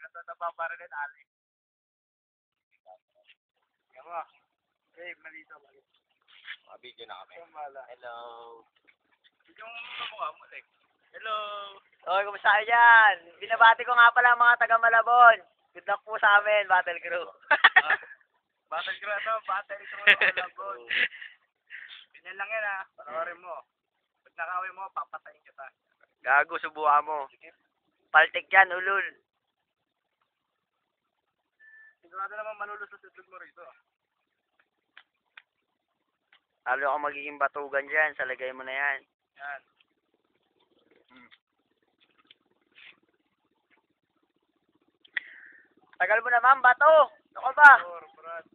ito napaparinig, Ali. Yawa. Okay, malito. Mga video na kami. Hello. Yung mukha mo, like. Hello. Oy, kumusta kayo dyan? Binabati ko nga pala ang mga taga Malabon. Good luck po sa amin, Battle Crew. Battle crew ito, battle crew ng Malabon. Ganyan lang yan ha, panoorin mo. Pag nakawin mo, papatayin kita. Gago, subukan mo. Paltik yan, ulul. Sigurado naman malulusot itlog mo rito. Lalo ako magiging batugan dyan, sa lagay mo na yan. Yan. Tagal mo naman, bato. Ako ba? Brad.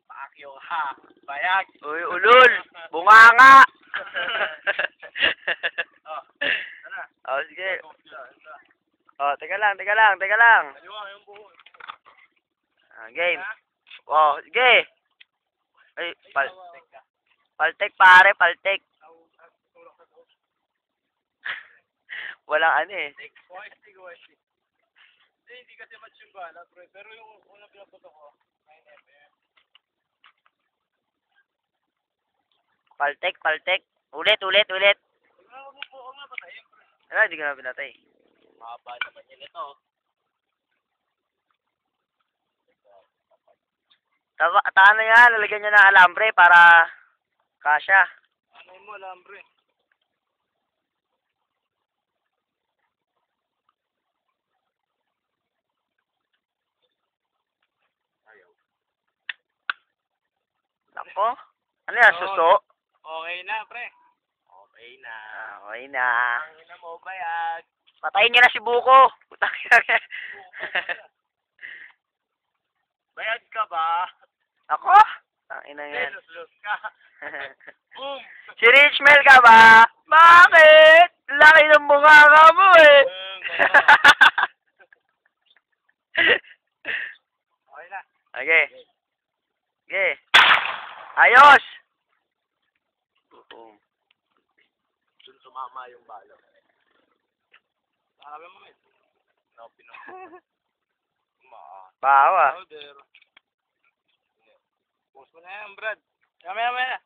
Pakyo ha. Bayag. Uy, ulul. Bunganga. Oh, ano? Oh, sige. Oh, teka lang. Kaliwa yung buo. Game. Oh, sige. Ay, paltek pare, paltek. Walang ano eh. OST. Hindi kasi match yung bala, bro. Pero yung unang pinapunta ko, 9mm. Paltek. Ulit. Huwag nga patayin, bro. Ano, hindi ko na pinatay. Mahaba naman yun ito. Taano yan, lalagyan nyo ng alambre para kasya. Ano mo, alambre? Nako. Ano yan, suso? Okay na, pre. Okay na. Okay na. Ang ina mo, bayag. Patayin nyo na si Buko. Putang ina. Bayag ka ba? Ako? Ang ina yan. Lus ka. Boom! Si Richmel ka ba? Bakit? Laki ng bunganga mo eh. Okay na. Okay. Ayos! Dun sumama yung bala. Sabi mo, No, Bawa. powder. Post mo na yan, Brad. Mamaya.